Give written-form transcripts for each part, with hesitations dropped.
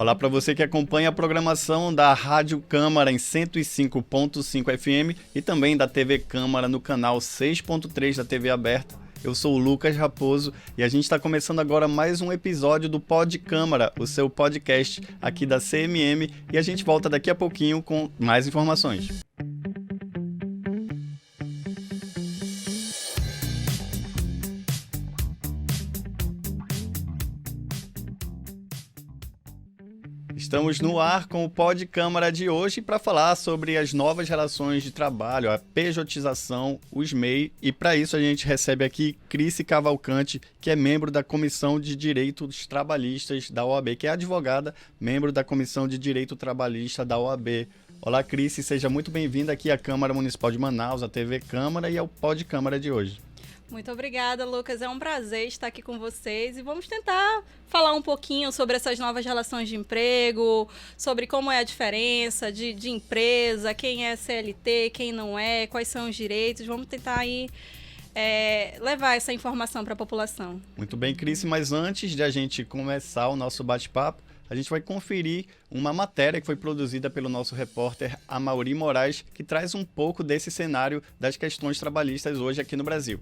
Olá para você que acompanha a programação da Rádio Câmara em 105.5 FM e também da TV Câmara no canal 6.3 da TV aberta. Eu sou o Lucas Raposo e a gente está começando agora mais um episódio do Pod Câmara, o seu podcast aqui da CMM, e a gente volta daqui a pouquinho com mais informações. Estamos no ar com o Pod Câmara de hoje para falar sobre as novas relações de trabalho, a pejotização, os MEI, e para isso a gente recebe aqui Cris Cavalcante, que é membro da Comissão de Direitos Trabalhistas da OAB, que é advogada, membro da Comissão de Direito Trabalhista da OAB. Olá, Cris, seja muito bem-vinda aqui à Câmara Municipal de Manaus, à TV Câmara e ao Pod Câmara de hoje. Muito obrigada, Lucas. É um prazer estar aqui com vocês e vamos tentar falar um pouquinho sobre essas novas relações de emprego, sobre como é a diferença de empresa, quem é CLT, quem não é, quais são os direitos. Vamos tentar aí levar essa informação para a população. Muito bem, Cris, mas antes de a gente começar o nosso bate-papo, a gente vai conferir uma matéria que foi produzida pelo nosso repórter Amaury Moraes, que traz um pouco desse cenário das questões trabalhistas hoje aqui no Brasil.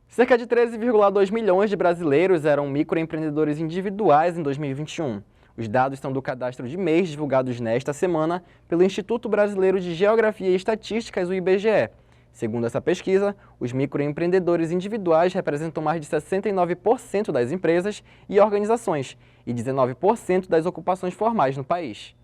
Cerca de 13,2 milhões de brasileiros eram microempreendedores individuais em 2021. Os dados são do cadastro de MEIs divulgados nesta semana pelo Instituto Brasileiro de Geografia e Estatísticas, o IBGE. Segundo essa pesquisa, os microempreendedores individuais representam mais de 69% das empresas e organizações e 19% das ocupações formais no país.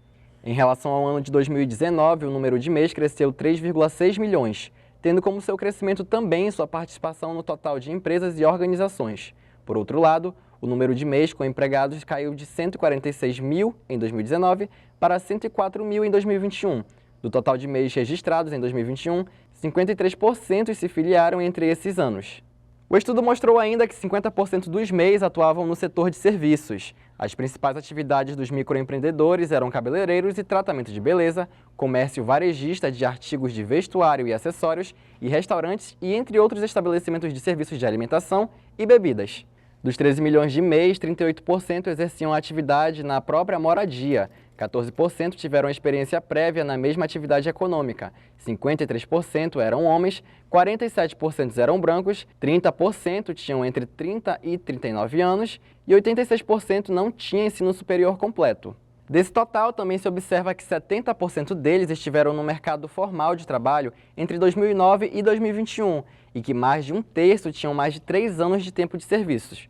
Em relação ao ano de 2019, o número de MEIs cresceu 3,6 milhões, tendo como seu crescimento também sua participação no total de empresas e organizações. Por outro lado, o número de MEIs com empregados caiu de 146 mil em 2019 para 104 mil em 2021. Do total de MEIs registrados em 2021, 53% se filiaram entre esses anos. O estudo mostrou ainda que 50% dos MEIs atuavam no setor de serviços. As principais atividades dos microempreendedores eram cabeleireiros e tratamento de beleza, comércio varejista de artigos de vestuário e acessórios, e restaurantes e entre outros estabelecimentos de serviços de alimentação e bebidas. Dos 13 milhões de MEIs, 38% exerciam a atividade na própria moradia, 14% tiveram experiência prévia na mesma atividade econômica, 53% eram homens, 47% eram brancos, 30% tinham entre 30 e 39 anos e 86% não tinham ensino superior completo. Desse total, também se observa que 70% deles estiveram no mercado formal de trabalho entre 2009 e 2021 e que mais de um terço tinham mais de 3 anos de tempo de serviços.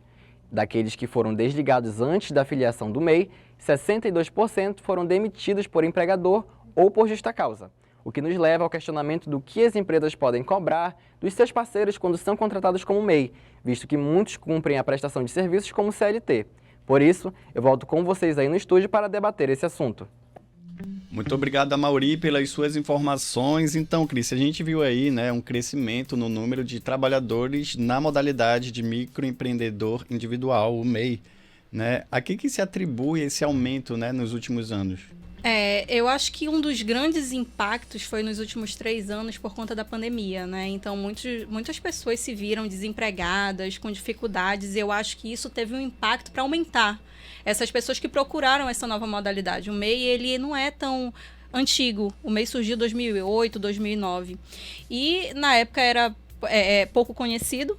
Daqueles que foram desligados antes da filiação do MEI, 62% foram demitidos por empregador ou por justa causa, o que nos leva ao questionamento do que as empresas podem cobrar dos seus parceiros quando são contratados como MEI, visto que muitos cumprem a prestação de serviços como CLT. Por isso, eu volto com vocês aí no estúdio para debater esse assunto. Muito obrigado, Amaury, pelas suas informações. Então, Cris, a gente viu aí, um crescimento no número de trabalhadores na modalidade de microempreendedor individual, o MEI. A que se atribui esse aumento, nos últimos anos? Eu acho que um dos grandes impactos foi nos últimos 3 anos por conta da pandemia, Então, muitas pessoas se viram desempregadas, com dificuldades, e eu acho que isso teve um impacto para aumentar essas pessoas que procuraram essa nova modalidade. O MEI, ele não é tão antigo. O MEI surgiu em 2008, 2009. E, na época, era pouco conhecido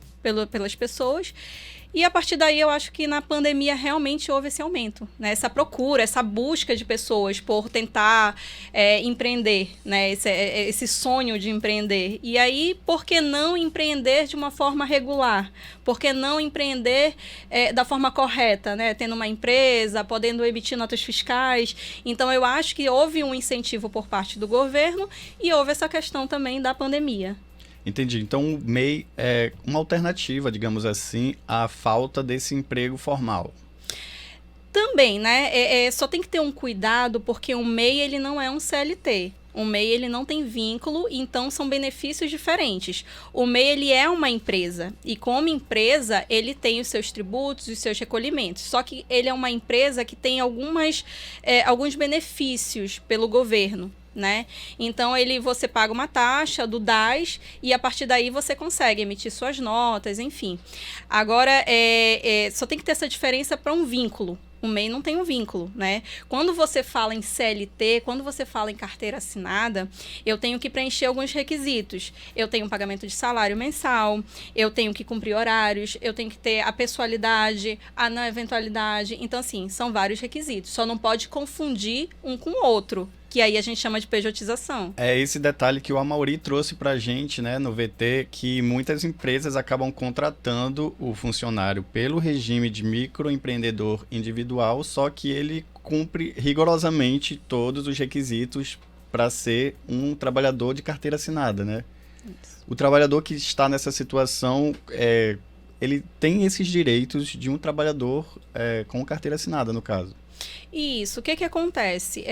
pelas pessoas. E a partir daí eu acho que na pandemia realmente houve esse aumento, essa procura, essa busca de pessoas por tentar empreender, esse sonho de empreender. E aí, por que não empreender de uma forma regular? Por que não empreender da forma correta, tendo uma empresa, podendo emitir notas fiscais? Então eu acho que houve um incentivo por parte do governo e houve essa questão também da pandemia. Entendi. Então, o MEI é uma alternativa, digamos assim, à falta desse emprego formal. Também, só tem que ter um cuidado, porque o MEI, ele não é um CLT. O MEI, ele não tem vínculo, então são benefícios diferentes. O MEI, ele é uma empresa, e como empresa, ele tem os seus tributos, os seus recolhimentos. Só que ele é uma empresa que tem alguns benefícios pelo governo. Então, você paga uma taxa do DAS e a partir daí você consegue emitir suas notas, enfim. Agora, só tem que ter essa diferença para um vínculo. O MEI não tem um vínculo, né? Quando você fala em CLT, quando você fala em carteira assinada, eu tenho que preencher alguns requisitos. Eu tenho um pagamento de salário mensal, eu tenho que cumprir horários, eu tenho que ter a pessoalidade, a não eventualidade. Então, assim, são vários requisitos. Só não pode confundir um com o outro, que aí a gente chama de pejotização. É esse detalhe que o Amaury trouxe pra gente, né, no VT, que muitas empresas acabam contratando o funcionário pelo regime de microempreendedor individual, só que ele cumpre rigorosamente todos os requisitos para ser um trabalhador de carteira assinada, né? Isso. O trabalhador que está nessa situação, ele tem esses direitos de um trabalhador com carteira assinada, no caso. Isso, o que acontece?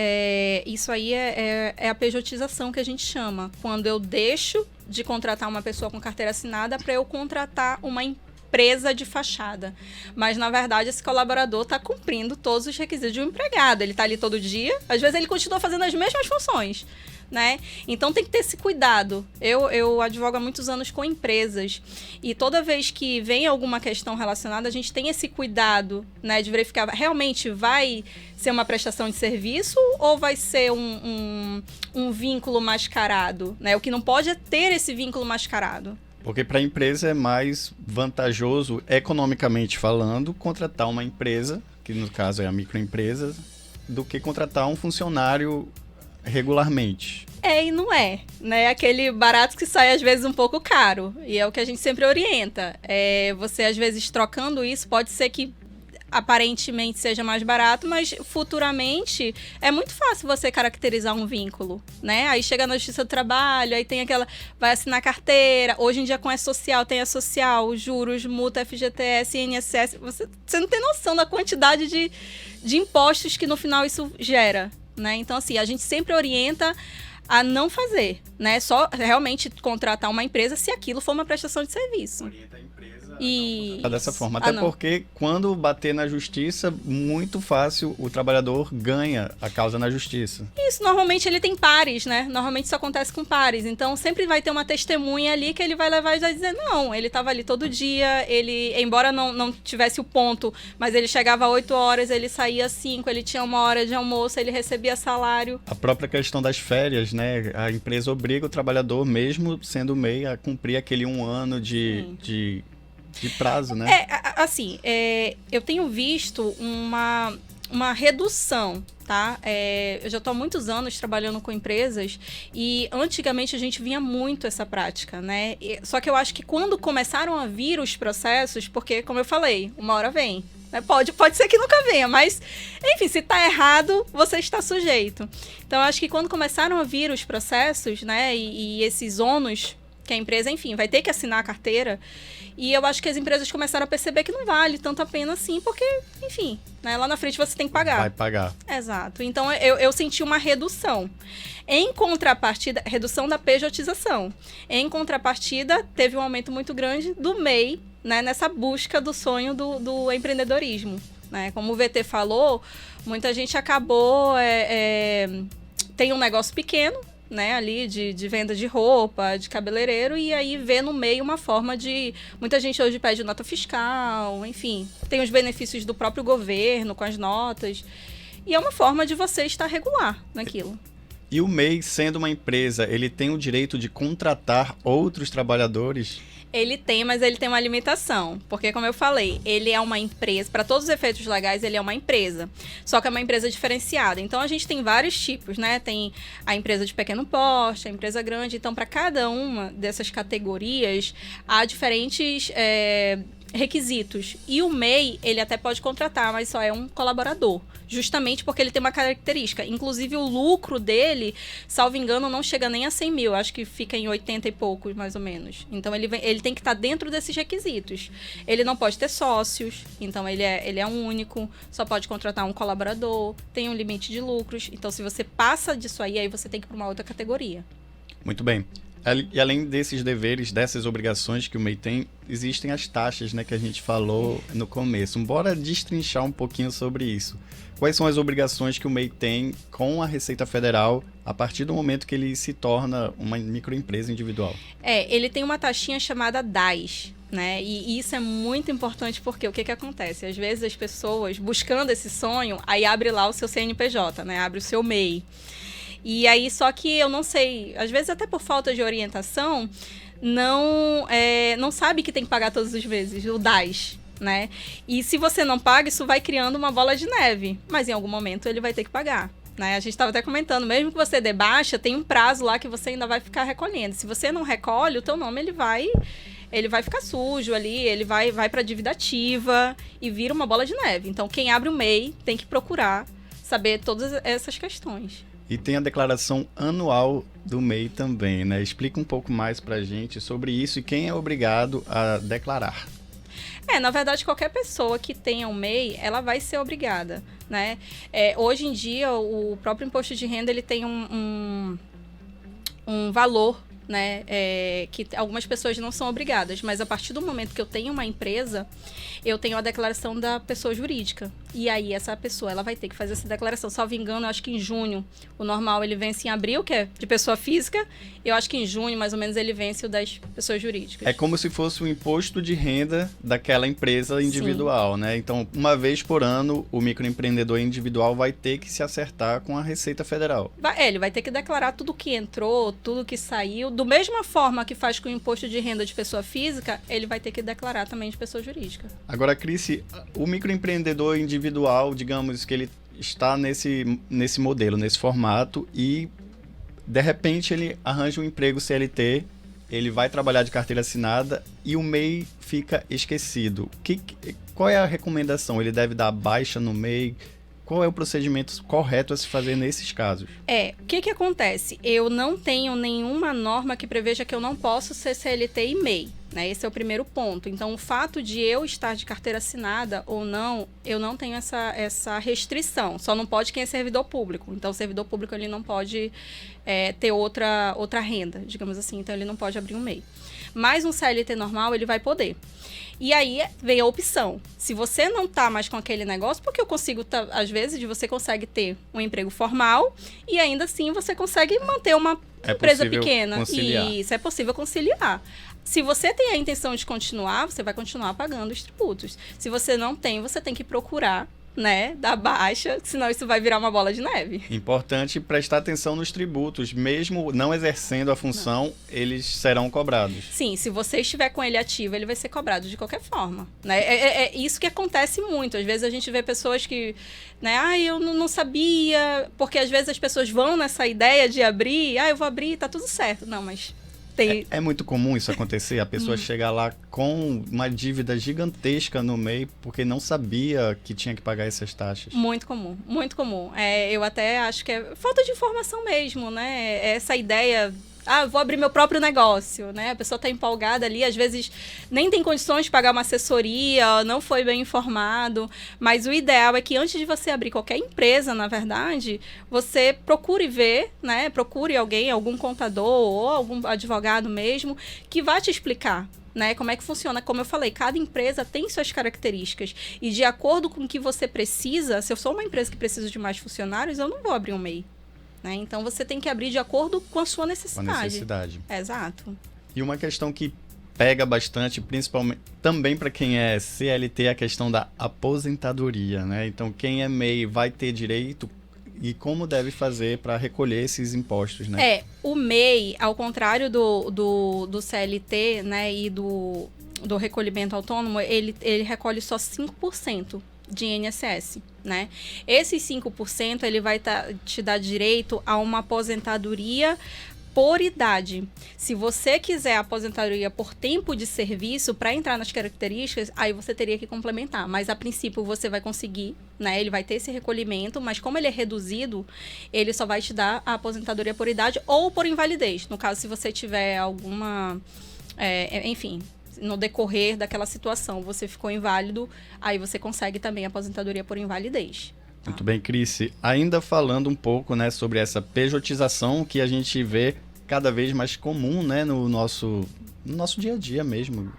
Isso aí é a pejotização que a gente chama. Quando eu deixo de contratar uma pessoa com carteira assinada para eu contratar uma empresa de fachada. Mas, na verdade, esse colaborador está cumprindo todos os requisitos de um empregado. Ele está ali todo dia, às vezes ele continua fazendo as mesmas funções, né? Então tem que ter esse cuidado. Eu advogo há muitos anos com empresas e toda vez que vem alguma questão relacionada, a gente tem esse cuidado, né, de verificar realmente vai ser uma prestação de serviço ou vai ser um vínculo mascarado, né? O que não pode é ter esse vínculo mascarado. Porque para a empresa é mais vantajoso, economicamente falando, contratar uma empresa, que no caso é a microempresa, do que contratar um funcionário regularmente. E não é, né? Aquele barato que sai às vezes um pouco caro. E é o que a gente sempre orienta. Você às vezes trocando isso, pode ser que aparentemente seja mais barato, mas futuramente é muito fácil você caracterizar um vínculo, né? Aí chega na Justiça do Trabalho, aí tem aquela, vai assinar carteira, hoje em dia com a social, tem a social, juros, multa, FGTS, INSS, você não tem noção da quantidade de impostos que no final isso gera, né? Então, assim, a gente sempre orienta a não fazer, né? Só realmente contratar uma empresa se aquilo for uma prestação de serviço. Orienta a empresa E dessa forma. Até porque quando bater na justiça, muito fácil o trabalhador ganha a causa na justiça. Isso, normalmente ele tem pares, né? Normalmente isso acontece com pares. Então sempre vai ter uma testemunha ali que ele vai levar e vai dizer, não, ele estava ali todo dia, ele, embora não tivesse o ponto, mas ele chegava às 8 horas, ele saía às 5, ele tinha 1 hora de almoço, ele recebia salário. A própria questão das férias, né? A empresa obriga o trabalhador, mesmo sendo MEI, a cumprir aquele 1 ano de prazo, né? Eu tenho visto uma redução, tá? Eu já estou há muitos anos trabalhando com empresas e antigamente a gente vinha muito essa prática, né? Só que eu acho que quando começaram a vir os processos, porque, como eu falei, uma hora vem, né? Pode ser que nunca venha, mas, enfim, se está errado, você está sujeito. Então, eu acho que quando começaram a vir os processos, né, e esses ônus que a empresa, enfim, vai ter que assinar a carteira. E eu acho que as empresas começaram a perceber que não vale tanto a pena assim, porque, enfim, né, lá na frente você tem que pagar. Vai pagar. Exato. Então, eu senti uma redução. Em contrapartida, redução da pejotização. Em contrapartida, teve um aumento muito grande do MEI, né, nessa busca do sonho do empreendedorismo. Né? Como o VT falou, muita gente acabou... tem um negócio pequeno, né, ali de venda de roupa, de cabeleireiro, e aí vê no meio uma forma de... Muita gente hoje pede nota fiscal, enfim, tem os benefícios do próprio governo com as notas, e é uma forma de você estar regular naquilo. E o MEI, sendo uma empresa, ele tem o direito de contratar outros trabalhadores? Ele tem, mas ele tem uma limitação. Porque, como eu falei, ele é uma empresa... Para todos os efeitos legais, ele é uma empresa. Só que é uma empresa diferenciada. Então, a gente tem vários tipos, né? Tem a empresa de pequeno porte, a empresa grande. Então, para cada uma dessas categorias, há diferentes requisitos. E o MEI, ele até pode contratar, mas só é um colaborador. Justamente porque ele tem uma característica. Inclusive, o lucro dele, salvo engano, não chega nem a 100 mil. Acho que fica em 80 e poucos, mais ou menos. Então, ele tem que estar dentro desses requisitos. Ele não pode ter sócios. Então, ele é um único. Só pode contratar um colaborador. Tem um limite de lucros. Então, se você passa disso aí você tem que ir para uma outra categoria. Muito bem. E além desses deveres, dessas obrigações que o MEI tem, existem as taxas, né, que a gente falou no começo. Bora destrinchar um pouquinho sobre isso. Quais são as obrigações que o MEI tem com a Receita Federal a partir do momento que ele se torna uma microempresa individual? Ele tem uma taxinha chamada DAS, né? E isso é muito importante porque o que acontece? Às vezes as pessoas, buscando esse sonho, aí abre lá o seu CNPJ, né? Abre o seu MEI. E aí, só que eu não sei, às vezes até por falta de orientação, não sabe que tem que pagar todos os meses, o DAS, né? E se você não paga, isso vai criando uma bola de neve, mas em algum momento ele vai ter que pagar, né? A gente estava até comentando, mesmo que você dê baixa, tem um prazo lá que você ainda vai ficar recolhendo. Se você não recolhe, o teu nome ele vai ficar sujo ali, ele vai para a dívida ativa e vira uma bola de neve. Então, quem abre o MEI tem que procurar saber todas essas questões. E tem a declaração anual do MEI também, né? Explica um pouco mais pra gente sobre isso e quem é obrigado a declarar. Na verdade, qualquer pessoa que tenha um MEI, ela vai ser obrigada, né? Hoje em dia, o próprio imposto de renda, ele tem um valor, né? Que algumas pessoas não são obrigadas, mas a partir do momento que eu tenho uma empresa, eu tenho a declaração da pessoa jurídica. E aí, essa pessoa, ela vai ter que fazer essa declaração. Salvo engano, eu acho que em junho, o normal ele vence em abril, que é de pessoa física. Eu acho que em junho, mais ou menos, ele vence o das pessoas jurídicas. É como se fosse o imposto de renda daquela empresa individual, né? Então, uma vez por ano, o microempreendedor individual vai ter que se acertar com a Receita Federal. Ele vai ter que declarar tudo que entrou, tudo que saiu. Do mesma forma que faz com o imposto de renda de pessoa física, ele vai ter que declarar também de pessoa jurídica. Agora, Cris, o microempreendedor individual, digamos que ele está nesse modelo, nesse formato, e de repente ele arranja um emprego CLT, ele vai trabalhar de carteira assinada e o MEI fica esquecido. Qual é a recomendação? Ele deve dar baixa no MEI? Qual é o procedimento correto a se fazer nesses casos? O que acontece? Eu não tenho nenhuma norma que preveja que eu não posso ser CLT e MEI, né? Esse é o primeiro ponto. Então, o fato de eu estar de carteira assinada ou não, eu não tenho essa restrição. Só não pode quem é servidor público. Então, o servidor público ele não pode ter outra renda, digamos assim. Então, ele não pode abrir um MEI. Mas um CLT normal, ele vai poder. E aí vem a opção. Se você não tá mais com aquele negócio, porque eu consigo, às vezes, você consegue ter um emprego formal e ainda assim você consegue manter uma empresa pequena. Conciliar. E isso é possível conciliar. Se você tem a intenção de continuar, você vai continuar pagando os tributos. Se você não tem, você tem que procurar, né, dar baixa, senão isso vai virar uma bola de neve. Importante prestar atenção nos tributos, mesmo não exercendo a função, eles serão cobrados. Sim, se você estiver com ele ativo, ele vai ser cobrado de qualquer forma, né? É isso que acontece muito. Às vezes a gente vê pessoas que, né, eu não sabia, porque às vezes as pessoas vão nessa ideia de abrir, eu vou abrir, tá tudo certo. Não, mas É muito comum isso acontecer, a pessoa chegar lá com uma dívida gigantesca no MEI porque não sabia que tinha que pagar essas taxas. Muito comum, muito comum. Eu até acho que é falta de informação mesmo, né? Essa ideia, eu vou abrir meu próprio negócio, né? A pessoa está empolgada ali, às vezes nem tem condições de pagar uma assessoria, não foi bem informado, mas o ideal é que antes de você abrir qualquer empresa, na verdade, você procure ver, né? Procure algum contador ou algum advogado mesmo, que vá te explicar, né, como é que funciona. Como eu falei, cada empresa tem suas características e de acordo com o que você precisa, se eu sou uma empresa que precisa de mais funcionários, eu não vou abrir um MEI. Né? Então, você tem que abrir de acordo com a sua necessidade. Com a necessidade. Exato. E uma questão que pega bastante, principalmente também para quem é CLT, é a questão da aposentadoria, né? Então, quem é MEI vai ter direito e como deve fazer para recolher esses impostos, né? O MEI, ao contrário do CLT, né, e do recolhimento autônomo, ele recolhe só 5% de INSS, né? Esses 5% ele vai te dar direito a uma aposentadoria por idade. Se você quiser aposentadoria por tempo de serviço, para entrar nas características, aí você teria que complementar. Mas, a princípio, você vai conseguir, né? Ele vai ter esse recolhimento, mas como ele é reduzido, ele só vai te dar a aposentadoria por idade ou por invalidez. No caso, se você tiver alguma... enfim, no decorrer daquela situação, você ficou inválido, aí você consegue também a aposentadoria por invalidez. Muito bem, Cris. Ainda falando um pouco, né, sobre essa pejotização que a gente vê cada vez mais comum, né, no nosso dia a dia mesmo.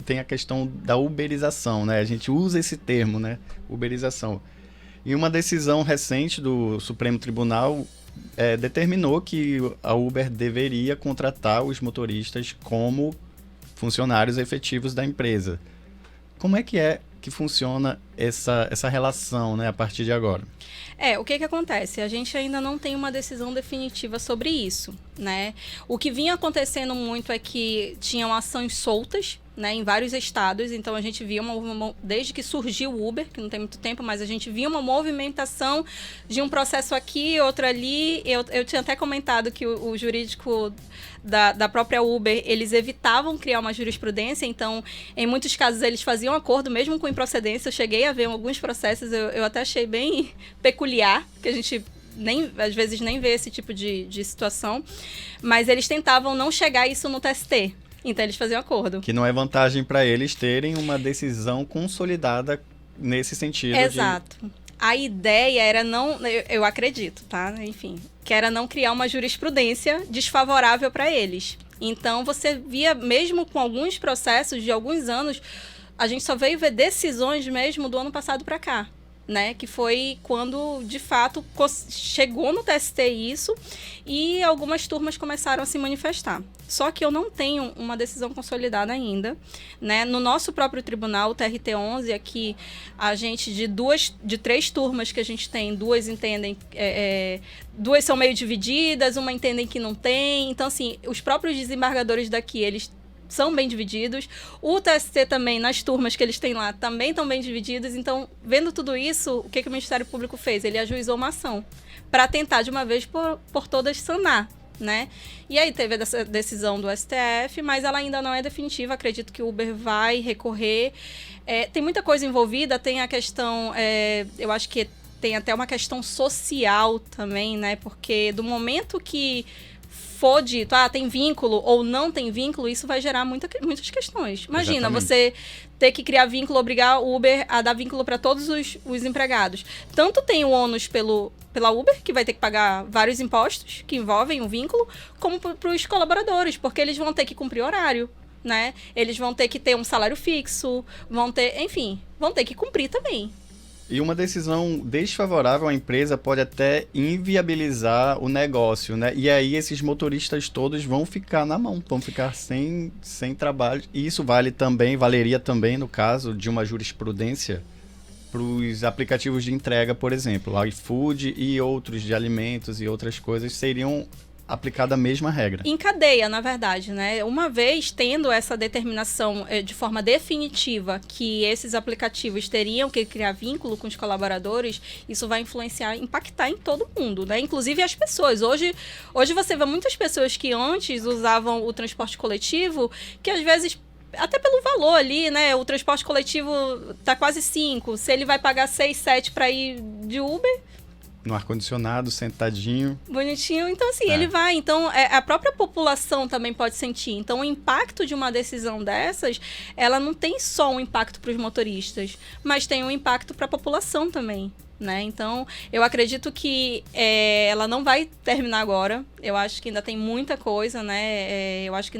Tem a questão da uberização, né? A gente usa esse termo, né? Uberização. E uma decisão recente do Supremo Tribunal determinou que a Uber deveria contratar os motoristas como funcionários efetivos da empresa. Como é que funciona essa relação, né, a partir de agora? O que acontece? A gente ainda não tem uma decisão definitiva sobre isso, né? O que vinha acontecendo muito é que tinham ações soltas, né, em vários estados, então a gente via desde que surgiu o Uber, que não tem muito tempo, mas a gente via uma movimentação de um processo aqui, outro ali. Eu tinha até comentado que o jurídico da própria Uber, eles evitavam criar uma jurisprudência, então em muitos casos eles faziam acordo mesmo com improcedência. Eu cheguei a ver alguns processos, eu até achei bem peculiar, que a gente às vezes nem vê esse tipo de situação, mas eles tentavam não chegar a isso no TST. Então eles faziam acordo. Que não é vantagem para eles terem uma decisão consolidada nesse sentido. Exato. A ideia era não, eu acredito, tá? Enfim, que era não criar uma jurisprudência desfavorável para eles. Então você via, mesmo com alguns processos de alguns anos, a gente só veio ver decisões mesmo do ano passado para cá, né? Que foi quando, de fato, chegou no TST isso e algumas turmas começaram a se manifestar. Só que eu não tenho uma decisão consolidada ainda, né? No nosso próprio tribunal, o TRT11, aqui, a gente, de 3 turmas que a gente tem, 2 entendem, 2 são meio divididas, uma entendem que não tem. Então, assim, os próprios desembargadores daqui, eles são bem divididos. O TST também, nas turmas que eles têm lá, também estão bem divididos. Então, vendo tudo isso, o que o Ministério Público fez? Ele ajuizou uma ação para tentar, de uma vez por todas, sanar, né? E aí teve essa decisão do STF, mas ela ainda não é definitiva. Acredito que o Uber vai recorrer. Tem muita coisa envolvida, tem a questão, eu acho que tem até uma questão social também, né? Porque do momento que for dito, tem vínculo ou não tem vínculo, isso vai gerar muitas questões. Imagina, exatamente, você ter que criar vínculo, obrigar o Uber a dar vínculo para todos os empregados. Tanto tem o ônus pela Uber, que vai ter que pagar vários impostos que envolvem o vínculo, como para os colaboradores, porque eles vão ter que cumprir horário, né? Eles vão ter que ter um salário fixo, vão ter que cumprir também. E uma decisão desfavorável à empresa pode até inviabilizar o negócio, né? E aí esses motoristas todos vão ficar na mão, vão ficar sem trabalho. E isso valeria também no caso de uma jurisprudência para os aplicativos de entrega, por exemplo. O iFood e outros de alimentos e outras coisas seriam aplicada a mesma regra. Em cadeia, na verdade, né? Uma vez tendo essa determinação de forma definitiva que esses aplicativos teriam que criar vínculo com os colaboradores, isso vai impactar em todo mundo, né? Inclusive as pessoas. Hoje você vê muitas pessoas que antes usavam o transporte coletivo, que às vezes, até pelo valor ali, né? O transporte coletivo tá quase 5. Se ele vai pagar 6, 7 para ir de Uber, no ar-condicionado, sentadinho. Bonitinho. Então, assim, ele vai. Então, a própria população também pode sentir. Então, o impacto de uma decisão dessas, ela não tem só um impacto para os motoristas, mas tem um impacto para a população também, né? Então, eu acredito que ela não vai terminar agora. Eu acho que ainda tem muita coisa, né? Eu acho que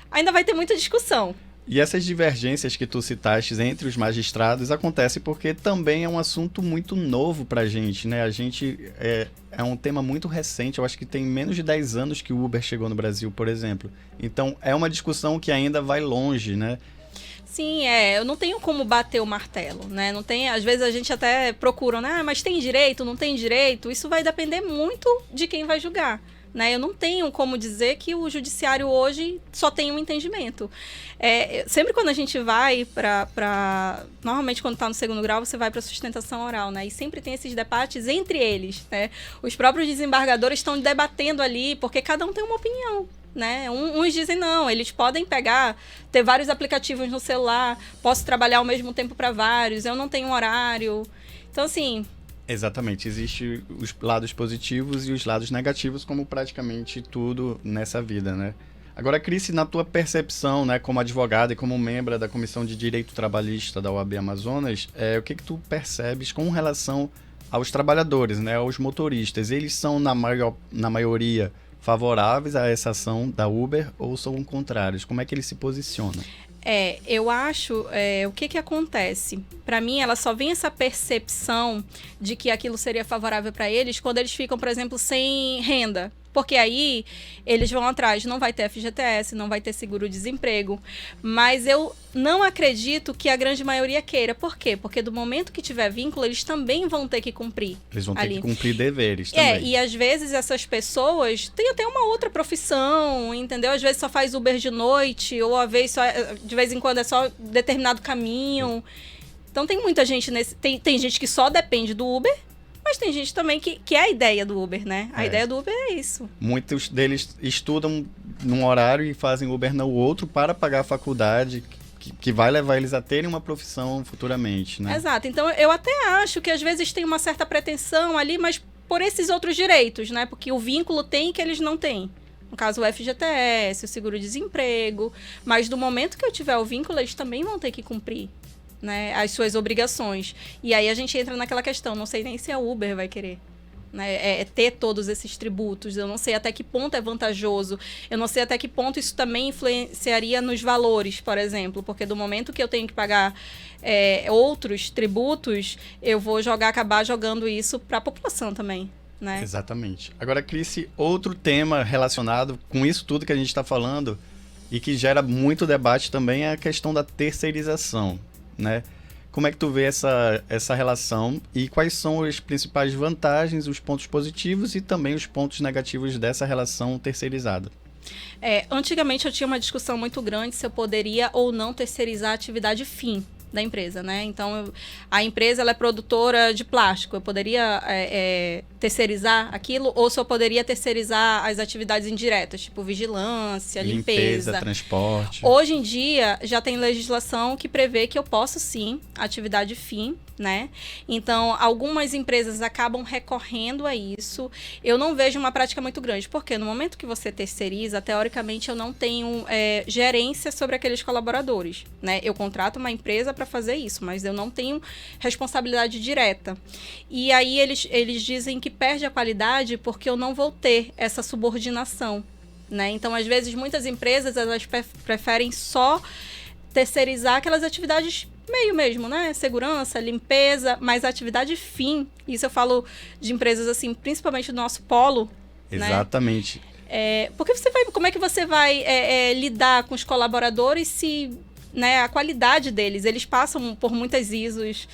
ainda vai ter muita discussão. E essas divergências que tu citaste entre os magistrados acontecem porque também é um assunto muito novo pra gente, né? A gente é um tema muito recente, eu acho que tem menos de 10 anos que o Uber chegou no Brasil, por exemplo. Então, é uma discussão que ainda vai longe, né? Sim, eu não tenho como bater o martelo, né? Não tem, às vezes a gente até procura, né? Mas tem direito, não tem direito? Isso vai depender muito de quem vai julgar, né? Eu não tenho como dizer que o judiciário hoje só tem um entendimento. Sempre quando a gente vai normalmente quando está no segundo grau, você vai para sustentação oral, né? E sempre tem esses debates entre eles, né? Os próprios desembargadores estão debatendo ali, porque cada um tem uma opinião, né? Uns dizem não, eles podem ter vários aplicativos no celular, posso trabalhar ao mesmo tempo para vários, eu não tenho horário. Então, assim... Exatamente, existem os lados positivos e os lados negativos, como praticamente tudo nessa vida, né? Agora, Cris, na tua percepção, né, como advogada e como membro da Comissão de Direito Trabalhista da OAB Amazonas, o que tu percebes com relação aos trabalhadores, né, aos motoristas? Eles são, na maioria, favoráveis a essa ação da Uber ou são contrários? Como é que eles se posicionam? Eu acho, o que acontece? Para mim, ela só vem essa percepção de que aquilo seria favorável para eles quando eles ficam, por exemplo, sem renda. Porque aí eles vão atrás, não vai ter FGTS, não vai ter seguro-desemprego. Mas eu não acredito que a grande maioria queira. Por quê? Porque do momento que tiver vínculo, eles também vão ter que cumprir. Eles vão ter que cumprir deveres também. E às vezes essas pessoas têm até uma outra profissão, entendeu? Às vezes só faz Uber de noite, ou de vez em quando é só determinado caminho. Então tem muita gente tem gente que só depende do Uber. Mas tem gente também que é a ideia do Uber, né? A ideia do Uber é isso. Muitos deles estudam num horário e fazem Uber no outro para pagar a faculdade, que vai levar eles a terem uma profissão futuramente, né? Exato. Então, eu até acho que às vezes tem uma certa pretensão ali, mas por esses outros direitos, né? Porque o vínculo tem que eles não têm. No caso, o FGTS, o seguro-desemprego. Mas do momento que eu tiver o vínculo, eles também vão ter que cumprir, né, as suas obrigações. E aí a gente entra naquela questão, não sei nem se a Uber vai querer, né, ter todos esses tributos. Eu não sei até que ponto é vantajoso. Eu não sei até que ponto isso também influenciaria nos valores, por exemplo. Porque do momento que eu tenho que pagar outros tributos, eu vou acabar jogando isso para a população também, né? Exatamente. Agora, Cris, outro tema relacionado com isso tudo que a gente está falando e que gera muito debate também é a questão da terceirização, né? Como é que tu vê essa relação e quais são as principais vantagens, os pontos positivos e também os pontos negativos dessa relação terceirizada? Antigamente eu tinha uma discussão muito grande se eu poderia ou não terceirizar a atividade fim da empresa, né? Então, a empresa ela é produtora de plástico. Eu poderia terceirizar aquilo ou só poderia terceirizar as atividades indiretas, tipo vigilância, limpeza, transporte. Hoje em dia, já tem legislação que prevê que eu posso, sim, atividade fim, né? Então, algumas empresas acabam recorrendo a isso. Eu não vejo uma prática muito grande, porque no momento que você terceiriza, teoricamente, eu não tenho gerência sobre aqueles colaboradores, né? Eu contrato uma empresa para fazer isso, mas eu não tenho responsabilidade direta. E aí, eles dizem que perde a qualidade porque eu não vou ter essa subordinação, né? Então, às vezes, muitas empresas, elas preferem só terceirizar aquelas atividades meio mesmo, né? Segurança, limpeza, mas a atividade fim, isso eu falo de empresas assim, principalmente do nosso polo. Exatamente. Né? Porque como é que você vai lidar com os colaboradores se, né, a qualidade deles, eles passam por muitas ISOs,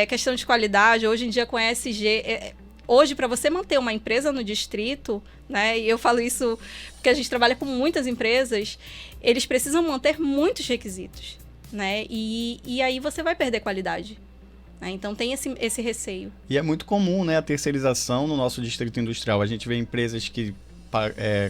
questão de qualidade, hoje em dia com ESG, hoje para você manter uma empresa no distrito, né, e eu falo isso porque a gente trabalha com muitas empresas, eles precisam manter muitos requisitos, né, e aí você vai perder qualidade. Então tem esse receio. E é muito comum, né, a terceirização no nosso distrito industrial. A gente vê empresas que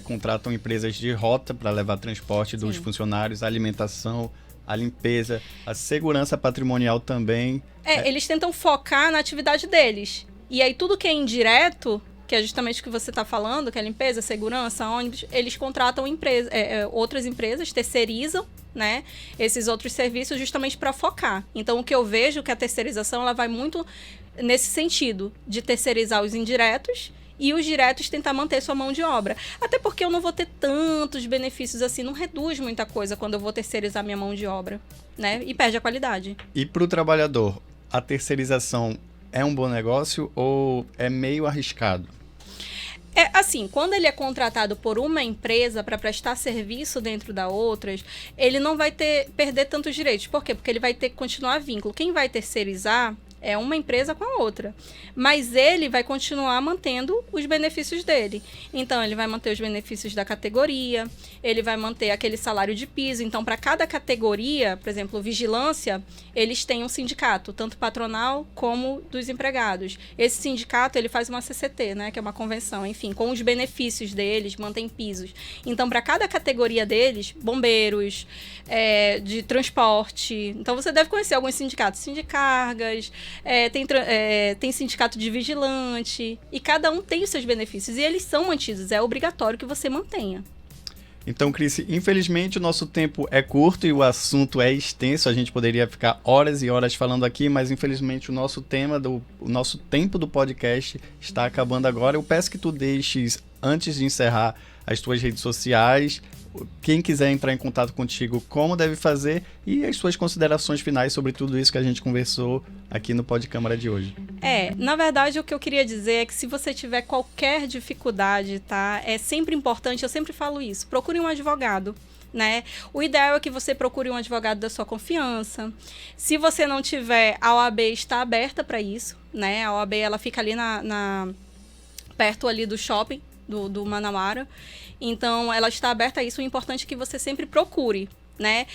contratam empresas de rota para levar transporte dos funcionários, a alimentação, a limpeza, a segurança patrimonial também. Eles tentam focar na atividade deles. E aí tudo que é indireto, que é justamente o que você está falando, que é limpeza, segurança, ônibus, eles contratam outras empresas, terceirizam, né, esses outros serviços justamente para focar. Então, o que eu vejo é que a terceirização ela vai muito nesse sentido, de terceirizar os indiretos e os diretos tentar manter sua mão de obra. Até porque eu não vou ter tantos benefícios assim, não reduz muita coisa quando eu vou terceirizar minha mão de obra, né, e perde a qualidade. E para o trabalhador, a terceirização é um bom negócio ou é meio arriscado? Assim, quando ele é contratado por uma empresa para prestar serviço dentro da outra, ele não vai perder tantos direitos. Por quê? Porque ele vai ter que continuar vínculo. Quem vai terceirizar é uma empresa com a outra. Mas ele vai continuar mantendo os benefícios dele. Então, ele vai manter os benefícios da categoria, ele vai manter aquele salário de piso. Então, para cada categoria, por exemplo, vigilância, eles têm um sindicato, tanto patronal como dos empregados. Esse sindicato, ele faz uma CCT, né, que é uma convenção, enfim, com os benefícios deles, mantém pisos. Então, para cada categoria deles, bombeiros, de transporte. Então, você deve conhecer alguns sindicatos, sindicargas, tem sindicato de vigilante, e cada um tem os seus benefícios, e eles são mantidos, é obrigatório que você mantenha. Então, Cris, infelizmente o nosso tempo é curto e o assunto é extenso. A gente poderia ficar horas e horas falando aqui, mas infelizmente o nosso tempo do podcast está acabando agora. Eu peço que tu deixes, antes de encerrar, as tuas redes sociais. Quem quiser entrar em contato contigo, como deve fazer, e as suas considerações finais sobre tudo isso que a gente conversou aqui no Podcâmara de hoje. Na verdade, o que eu queria dizer é que se você tiver qualquer dificuldade, tá? É sempre importante, eu sempre falo isso, procure um advogado. Né? O ideal é que você procure um advogado da sua confiança. Se você não tiver, a OAB está aberta para isso, né? A OAB ela fica ali perto ali do shopping do Manauara. Então, ela está aberta a isso. O importante é que você sempre procure, né?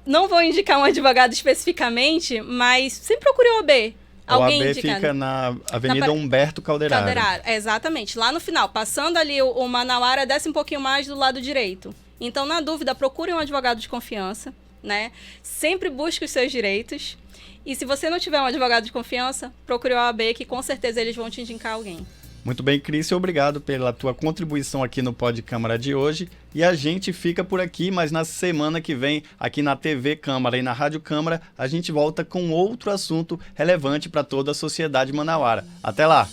Não vou indicar um advogado especificamente, mas sempre procure o OAB. A OAB fica na Avenida Humberto Calderaro. Exatamente. Lá no final, passando ali o Manauara, desce um pouquinho mais do lado direito. Então, na dúvida, procure um advogado de confiança, né? Sempre busque os seus direitos. E se você não tiver um advogado de confiança, procure o OAB, que com certeza eles vão te indicar alguém. Muito bem, Cris, obrigado pela tua contribuição aqui no Podcâmara de hoje. E a gente fica por aqui, mas na semana que vem, aqui na TV Câmara e na Rádio Câmara, a gente volta com outro assunto relevante para toda a sociedade manauara. Até lá!